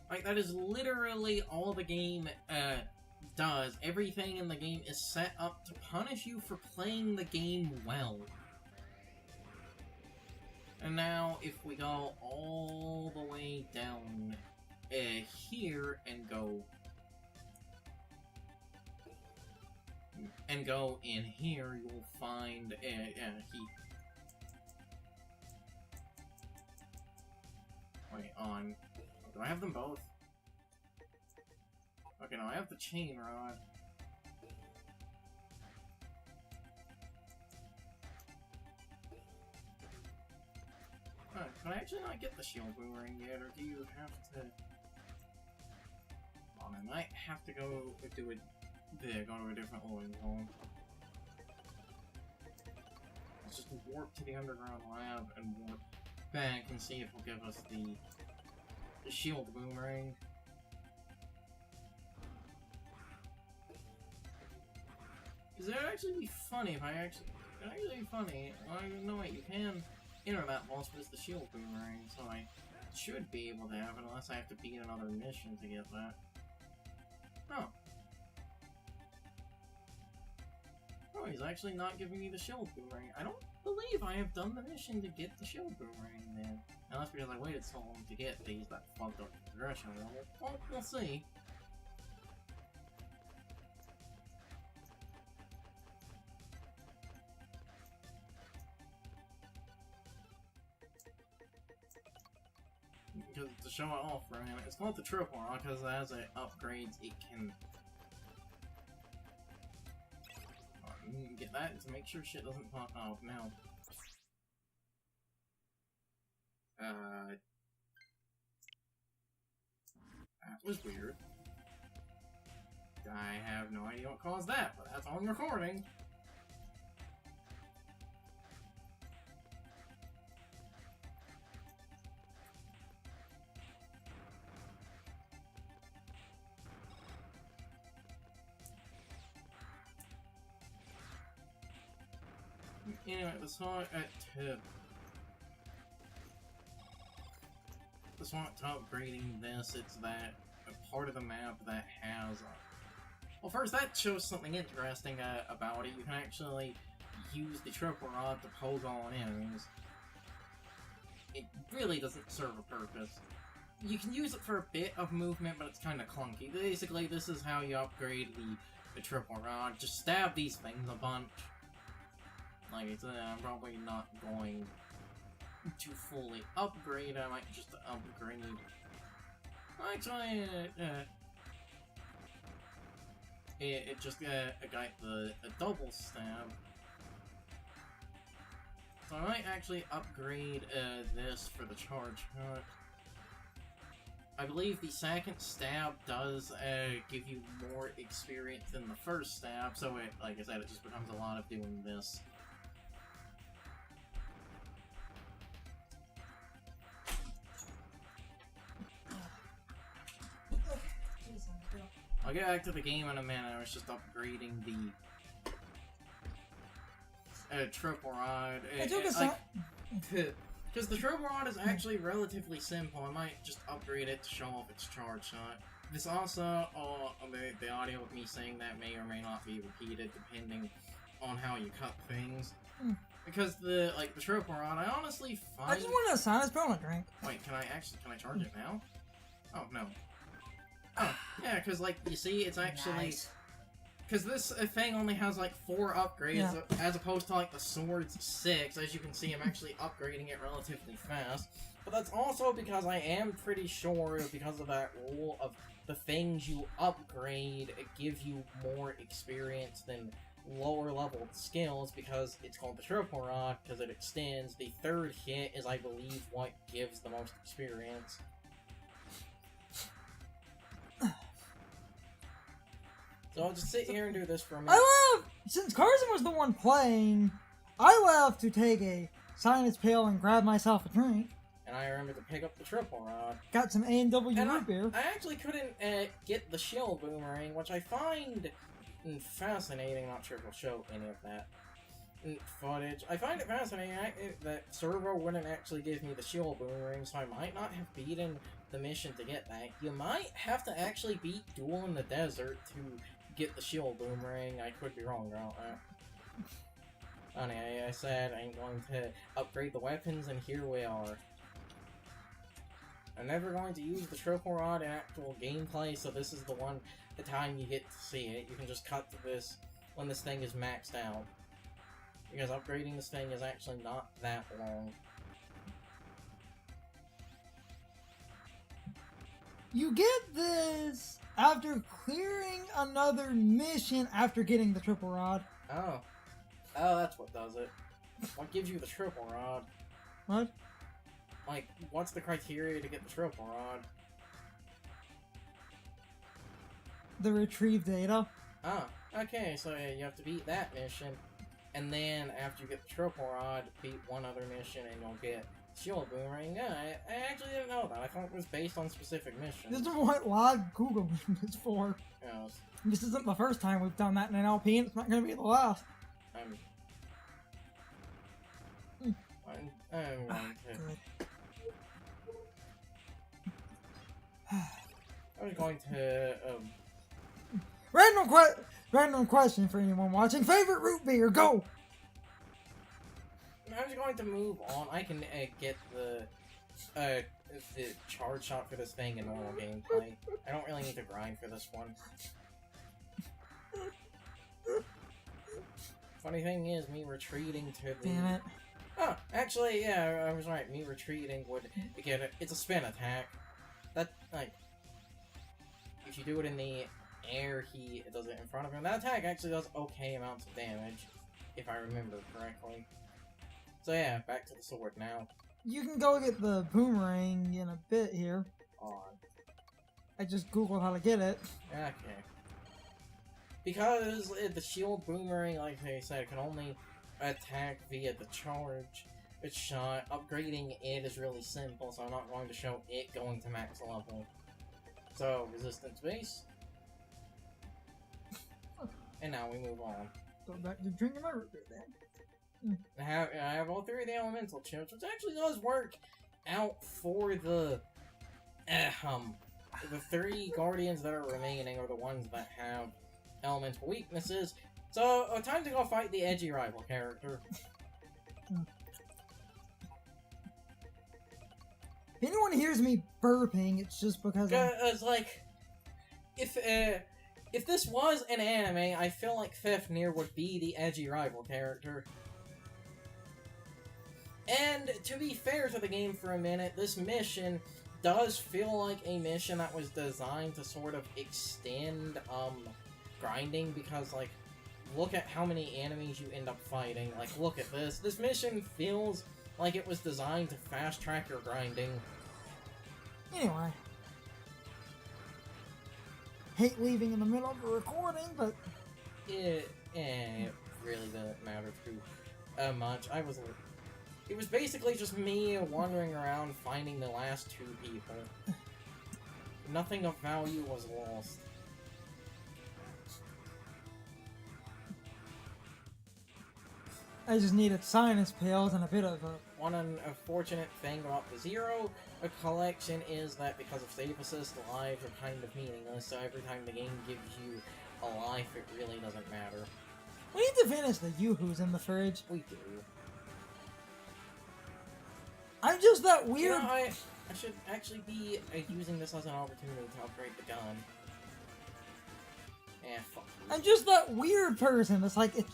Like, that is literally all the game, does. Everything in the game is set up to punish you for playing the game well. And now, if we go all the way down, here, and go in here, you'll find, Wait, on. Do I have them both? Okay, no, I have the chain rod. Can I actually not get the shield boomerang yet, or do you have to... Oh, I might have to go do it... There, go to a different loading zone. Let's just warp to the underground lab and warp back and see if it'll give us the shield boomerang. Because it would actually be funny if I actually... It would actually be funny. Well, no, wait, you can enter that boss with the shield boomerang, so I should be able to have it unless I have to beat another mission to get that. Oh. Oh, he's actually not giving me the shield boomerang. I don't believe I have done the mission to get the shield boomerang then. Now that's because I waited so long to get these that fucked up the progression level. Well, we'll see. Because to show it off for him, it's called the triple rock because as it upgrades, it can get that to make sure shit doesn't pop out. Now, that was weird. I have no idea what caused that, but that's on recording. Anyway, the SWAT to upgrading this, it's that a part of the map that has... well, first, that shows something interesting about it. You can actually use the triple rod to poke on enemies. It really doesn't serve a purpose. You can use it for a bit of movement, but it's kind of clunky. Basically, this is how you upgrade the triple rod. Just stab these things a bunch. Like I said, I'm probably not going to fully upgrade. I might just upgrade. Actually, it just got a double stab. So I might actually upgrade this for the charge hook. I believe the second stab does give you more experience than the first stab, so it, like I said, it just becomes a lot of doing this. I'll get back to the game in a minute. I was just upgrading the triple rod. Because the triple rod is actually relatively simple. I might just upgrade it to show off its charge shot. This also, the audio of me saying that may or may not be repeated depending on how you cut things. Because the triple rod, I honestly find... I just wanted a sinus pill drink. Wait, can I charge it now? Oh, no. Oh, yeah, because, like, you see, it's actually... Because this thing only has, like, 4 upgrades, as opposed to, like, the sword's 6. As you can see, I'm actually upgrading it relatively fast. But that's also because I am pretty sure, because of that rule of the things you upgrade give you more experience than lower-level skills, because it's called the triple rod, because it extends. The third hit is, I believe, what gives the most experience. So I'll just sit here and do this for a minute. Since Carson was the one playing, I love to take a sinus pill and grab myself a drink. And I remember to pick up the triple rod. Got some A&W root beer. I actually couldn't get the shield boomerang, which I find fascinating. Not sure if I'll show any of that. footage. I find it fascinating that Servo wouldn't actually give me the shield boomerang, so I might not have beaten the mission to get that. You might have to actually beat Duel in the Desert to get the shield boomerang. I could be wrong about that. Anyway, I said I'm going to upgrade the weapons, and here we are. I'm never going to use the triple rod in actual gameplay, so this is the time you get to see it. You can just cut to this when this thing is maxed out. Because upgrading this thing is actually not that long. You get this after clearing another mission after getting the triple rod. Oh. Oh, that's what does it. What gives you the triple rod? What? Like, what's the criteria to get the triple rod? The retrieve data. Oh, okay, so you have to beat that mission, and then after you get the triple rod, beat one other mission, and you'll get shield boomerang. Yeah, I actually didn't know that. I thought it was based on specific missions. This is what live Google is for. Yes. This isn't the first time we've done that in an LP, and it's not going to be the last. I'm going to... I was going to, Random question for anyone watching. Favorite root beer, go! I was going to move on. I can get the charge shot for this thing in normal gameplay. I don't really need to grind for this one. Funny thing is, me retreating to the... Damn it. Oh, actually, yeah, I was right. Me retreating would get it. It's a spin attack. That, like... If you do it in the air, it does it in front of him. That attack actually does okay amounts of damage, if I remember correctly. So yeah, back to the sword now. You can go get the boomerang in a bit here. On. I just googled how to get it. Okay. Because the shield boomerang, like I said, can only attack via the charge shot. Upgrading it is really simple, so I'm not going to show it going to max level. So, resistance base. And now we move on. Go back to drinking my root beer then. I have all three of the elemental chips, which actually does work out for the three guardians that are remaining are the ones that have elemental weaknesses. So, time to go fight the edgy rival character. If anyone hears me burping, it's just because It's like, if this was an anime, I feel like Fafnir would be the edgy rival character. And to be fair to the game for a minute, this mission does feel like a mission that was designed to sort of extend grinding, because like, look at how many enemies you end up fighting. Like, look at this. This mission feels like it was designed to fast track your grinding. Anyway. Hate leaving in the middle of a recording, but... It really doesn't matter too much. It was basically just me wandering around finding the last two people. Nothing of value was lost. I just needed sinus pills and a bit of a... One unfortunate thing about the Zero collection is that because of save assist, lives are kind of meaningless, so every time the game gives you a life, it really doesn't matter. We need to finish the Yoo-Hoos in the fridge. We do. I'm just that weird... You know, I should actually be using this as an opportunity to upgrade the gun. Fuck you. I'm just that weird person that's like, it's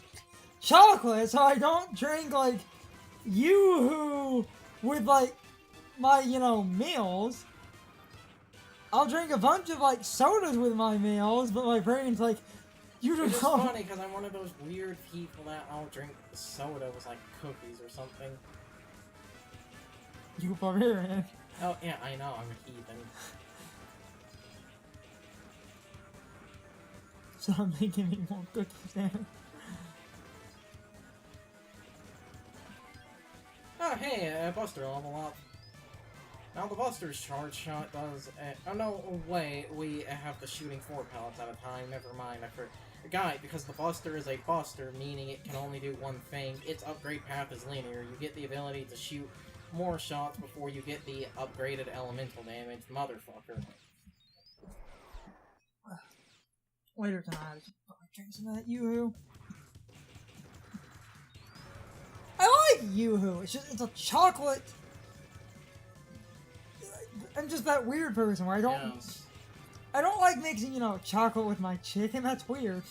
chocolate, so I don't drink, like, Yoo-Hoo with, like, my, meals. I'll drink a bunch of, like, sodas with my meals, but my brain's like, you don't know. It's funny, because I'm one of those weird people that I'll drink soda with, like, cookies or something. You barbarian. Oh, yeah, I know, I'm a heathen. Stop making me more cookies now. Oh, hey, Buster level up. Now the Buster's charge shot does... oh no, wait, we have the shooting 4 pellets at a time, never mind, Guide, because the Buster is a Buster, meaning it can only do one thing. Its upgrade path is linear. You get the ability to shoot more shots before you get the upgraded elemental damage. Motherfucker. Later tonight, drink some of that Yoo-Hoo. I like Yoo-Hoo. It's a chocolate. I'm just that weird person where I don't. Yes. I don't like mixing, chocolate with my chicken. That's weird.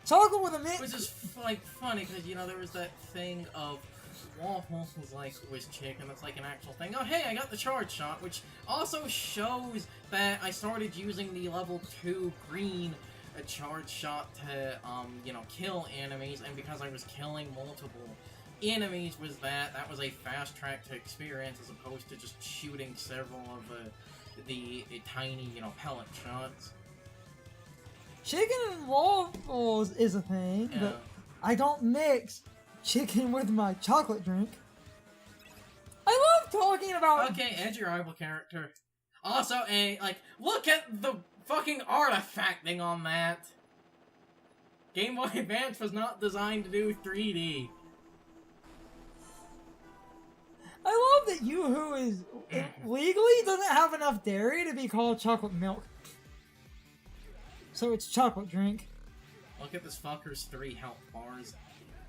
Chocolate with a mix. Which is like funny because there was that thing of waffles with chicken. That's like an actual thing. Oh hey, I got the charge shot, which also shows that I started using the level 2 green charge shot to kill enemies, and because I was killing multiple enemies, that was a fast track to experience as opposed to just shooting several of the tiny pellet shots. Chicken and waffles is a thing, Yeah. but I don't mix chicken with my chocolate drink. I love talking about. Okay, edge your rival character. Also, look at the fucking artifacting on that. Game Boy Advance was not designed to do 3D. I love that Yoo-Hoo is legally doesn't have enough dairy to be called chocolate milk. So it's chocolate drink. Look at this fucker's 3 health bars.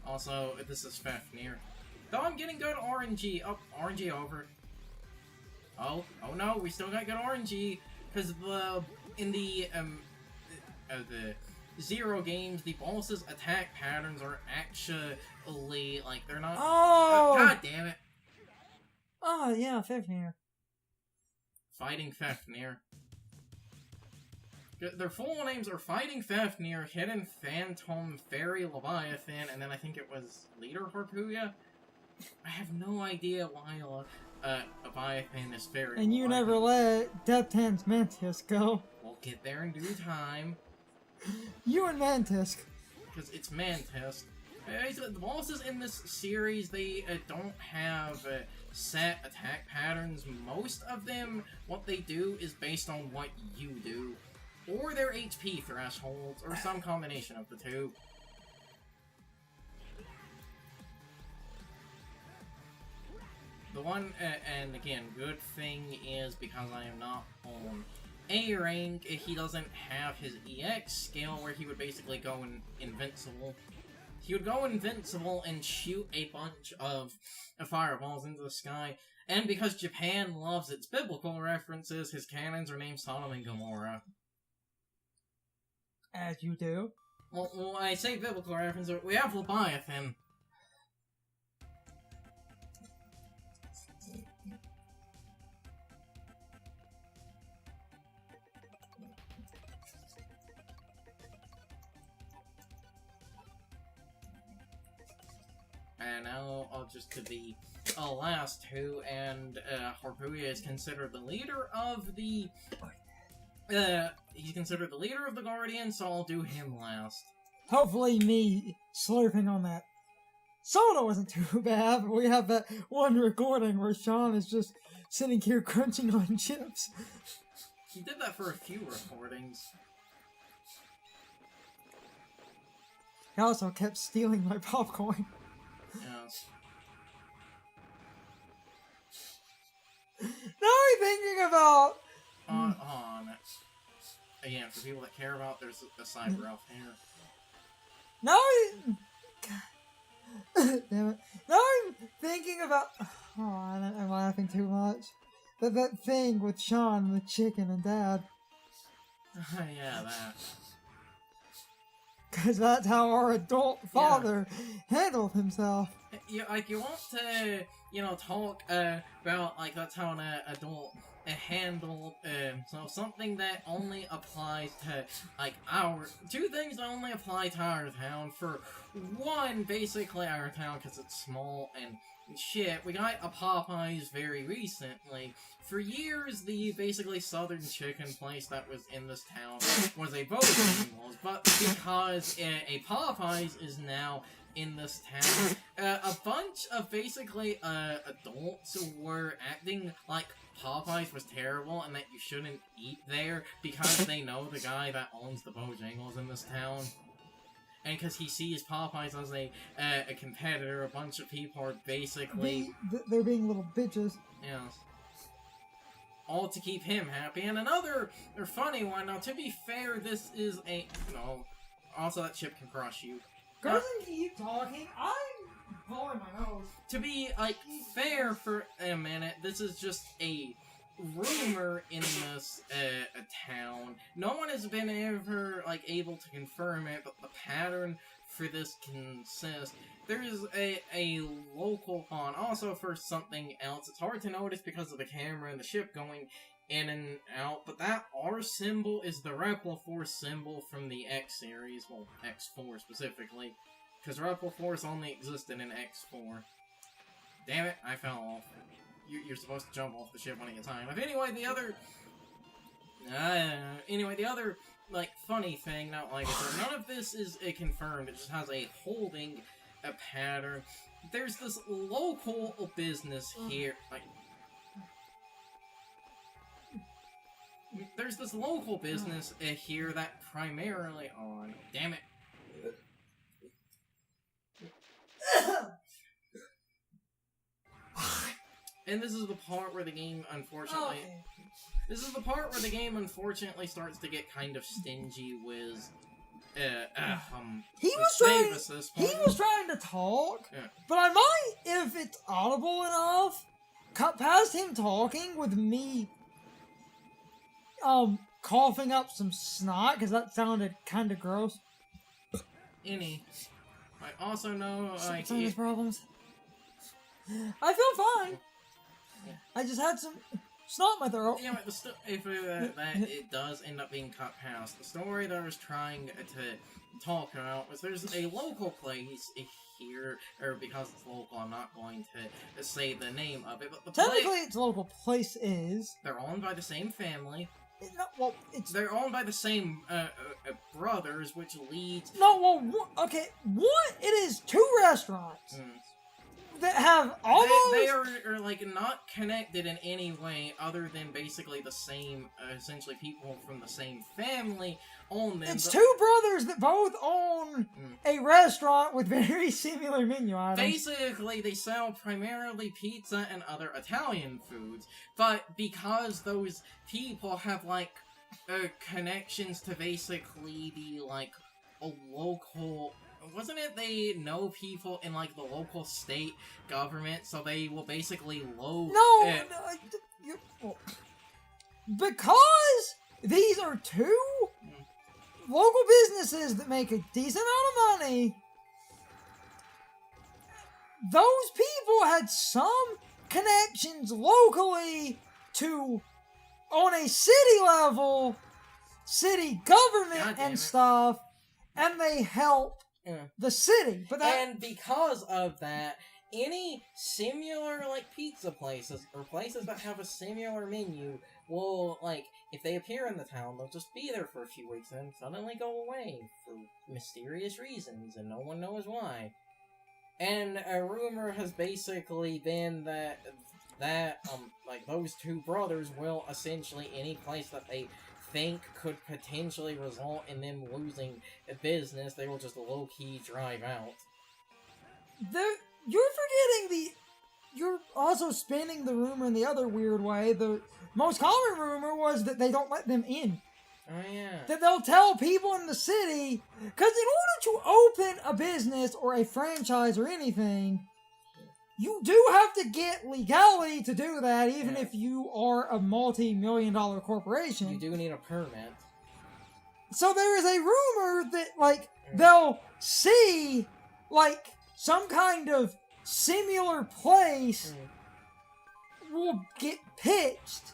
Also, this is Fafnir. Though I'm getting good RNG. Oh, RNG over. Oh no, we still got good RNG. Because in the Zero games, the boss's attack patterns are actually, they're not... Oh! God damn it. Oh, yeah, Fafnir. Fighting Fafnir. Their full names are Fighting Fafnir, Hidden Phantom, Fairy Leviathan, and then I think it was Leader Harpuya? I have no idea why Leviathan is Fairy And you Leviathan. never let Depth Hand's Mantis go. We'll get there in due time. You and Mantis. Because it's Mantis. The bosses in this series, they don't have set attack patterns. Most of them, what they do is based on what you do. Or their HP thresholds, or some combination of the two. The one, and again, good thing is because I am not on A rank, he doesn't have his EX skill where he would basically go invincible. He would go invincible and shoot a bunch of fireballs into the sky. And because Japan loves its biblical references, his cannons are named Sodom and Gomorrah. As you do. Well, when I say biblical references, we have Leviathan. And now I'll just to the last two, and Harpuya is considered the leader of the... he's considered the leader of the Guardians, so I'll do him last. Hopefully me slurping on that soda wasn't too bad, but we have that one recording where Sean is just sitting here crunching on chips. He did that for a few recordings. He also kept stealing my popcorn. Yes. Now I'm thinking about... Again, for people that care about, there's a cyber elf here. Now God damn it. Now I'm thinking about... Oh, I'm laughing too much. But that thing with Sean, the chicken, and Dad. Yeah, that. Because that's how our adult father handled himself. You want to, talk about, that's how an adult handled, so something that only applies to, two things that only apply to our town. For one, basically our town, because it's small and shit, we got a Popeyes very recently. For years, the basically southern chicken place that was in this town was a Bojangles, but because a Popeyes is now in this town. A bunch of basically adults were acting like Popeyes was terrible and that you shouldn't eat there because they know the guy that owns the Bojangles in this town. And because he sees Popeyes as a competitor, a bunch of people are basically... They're being little bitches. Yes. All to keep him happy. And another funny one, now to be fair, this is a... No. Also, that chip can crush you. Doesn't keep talking. I'm blowing my nose. To be, like, fair for a minute, this is just a rumor in this town. No one has been ever, like, able to confirm it, but the pattern for this consists. There is a local pond. Also, for something else, it's hard to notice because of the camera and the ship going in and out, but that R symbol is the Repliforce symbol from the X series, well, X4 specifically, because Repliforce only existed in X4. Damn it, I fell off. You're supposed to jump off the ship one at a time. But anyway, the other, like, funny thing, not like I said, none of this is confirmed, it just has a holding a pattern. There's this local business here, like, there's this local business here that primarily on... Damn it. And this is the part where the game, unfortunately... Okay. This is the part where the game, unfortunately, starts to get kind of stingy with... He was trying to talk, yeah. but I might, if it's audible enough, cut past him talking with me... coughing up some snot, because that sounded kind of gross. I also know, like... Sinus problems. I feel fine. Yeah. I just had some snot in my throat. Yeah, but if it does end up being cut past, the story that I was trying to talk about was there's a local place here, or because it's local, I'm not going to say the name of it, but the Technically, its local place is... They're owned by the same family. They're owned by the same brothers, which leads... No, well, okay, one, it is two restaurants that have almost... They are, like, not connected in any way other than basically the same, essentially people from the same family own them. It's two brothers that both own a restaurant with very similar menu items. Basically, they sell primarily pizza and other Italian foods, but because those people have, like, connections to basically be, like, a local... Wasn't it they know people in, like, the local state government, so they will basically because these are two local businesses that make a decent amount of money, those people had some connections locally to, on a city level, city government and stuff, and they help the city. And because of that, any similar, like, pizza places, or places that have a similar menu, will, like, if they appear in the town, they'll just be there for a few weeks and then suddenly go away for mysterious reasons, and no one knows why. And a rumor has basically been that, like, those two brothers will essentially, any place that they think could potentially result in them losing a business, they will just low-key drive out. You're also spinning the rumor in the other weird way. The most common rumor was that they don't let them in. Oh, yeah. That they'll tell people in the city, because in order to open a business or a franchise or anything, you do have to get legality to do that, even if you are a multi-million-dollar corporation. You do need a permit. So there is a rumor that, like, they'll see, like, some kind of similar place will get pitched.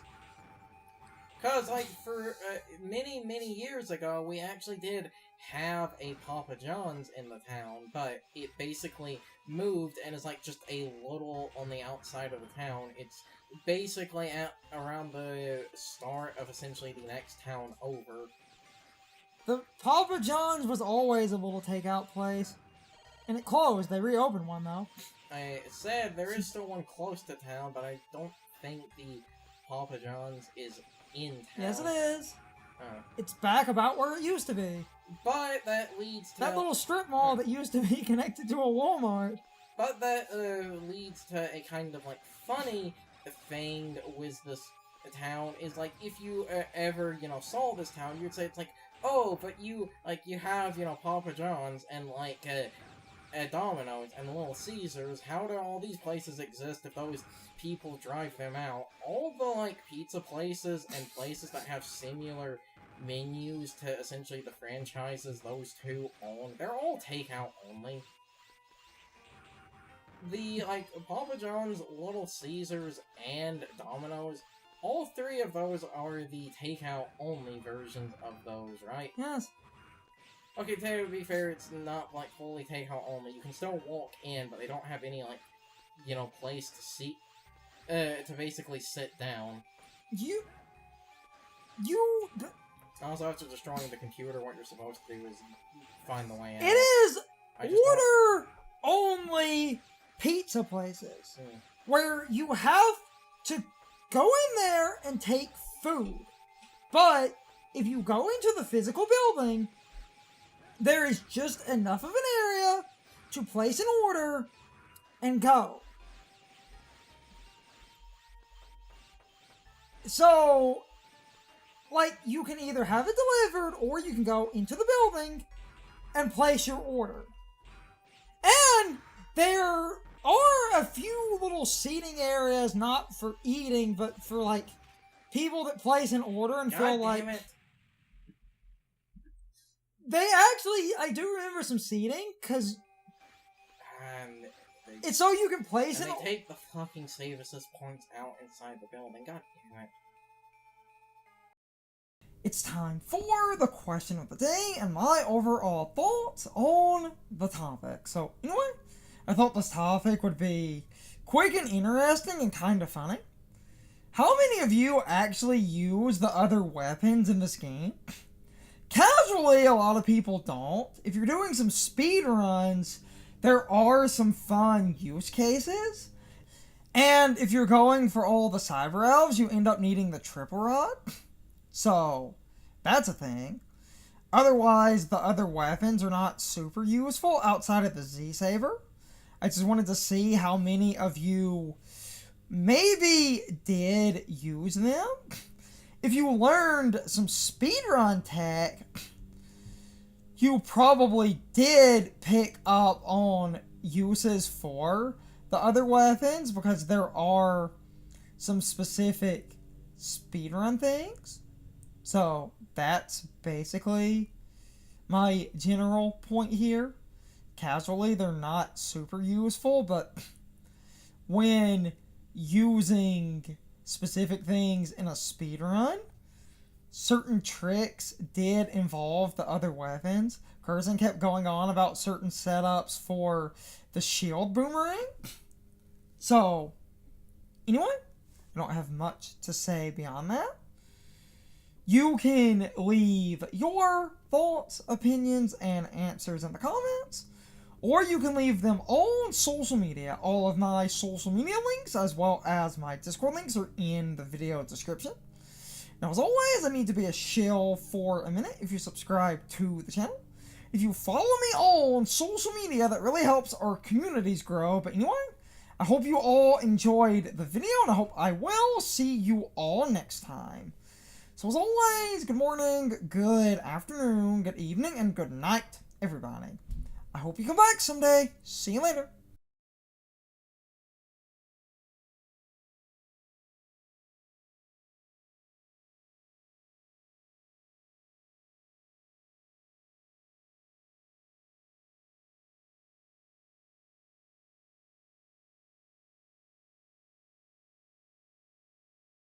Because, like, for many, many years ago, we actually did have a Papa John's in the town, but it basically moved and is, like, just a little on the outside of the town. It's basically at around the start of essentially the next town over. The Papa John's was always a little takeout place. And it closed. They reopened one, though. I said there is still one close to town, but I don't think the Papa John's is in town. Yes, it is. Oh. It's back about where it used to be. But that leads to... That little strip mall that used to be connected to a Walmart. But that leads to a kind of, like, funny thing with this town, is, like, if you ever, you know, saw this town, you'd say it's like, oh, but you have, you know, Papa John's and, like, Domino's and Little Caesars. How do all these places exist if those people drive them out? All the, like, pizza places and places that have similar menus to essentially the franchises those two own, they're all takeout only. The, like, Papa John's, Little Caesars, and Domino's, all three of those are the takeout-only versions of those, right? Yes. Okay, to be fair, it's not, like, fully takeout-only. You can still walk in, but they don't have any, like, you know, place to basically sit down. Also, after destroying the computer, what you're supposed to do is find the way out. It is order-only pizza places, where you have to go in there and take food. But if you go into the physical building, there is just enough of an area to place an order and go. So, like, you can either have it delivered, or you can go into the building and place your order. And there are a few little seating areas, not for eating, but for, like, people that place an order and feel like... Damn it. They actually, I do remember some seating, because it's so you can place and an... they take the fucking save assist points out inside the building. God damn it. It's time for the question of the day and my overall thoughts on the topic. So, you know what? I thought this topic would be quick and interesting and kind of funny. How many of you actually use the other weapons in this game? Casually, a lot of people don't. If you're doing some speed runs, there are some fun use cases. And if you're going for all the cyber elves, you end up needing the triple rod. So, that's a thing. Otherwise, the other weapons are not super useful outside of the Z-Saber. I just wanted to see how many of you maybe did use them. If you learned some speedrun tech, you probably did pick up on uses for the other weapons, because there are some specific speedrun things. So that's basically my general point here. Casually, they're not super useful, but when using specific things in a speedrun, certain tricks did involve the other weapons. Curzon kept going on about certain setups for the shield boomerang. So, anyway, I don't have much to say beyond that. You can leave your thoughts, opinions, and answers in the comments, or you can leave them on social media. All of my social media links, as well as my Discord links, are in the video description. Now, as always, I need to be a shill for a minute if you subscribe to the channel. If you follow me on social media, that really helps our communities grow. But anyway, I hope you all enjoyed the video, and I hope I will see you all next time. So as always, good morning, good afternoon, good evening, and good night, everybody. I hope you come back someday. See you later.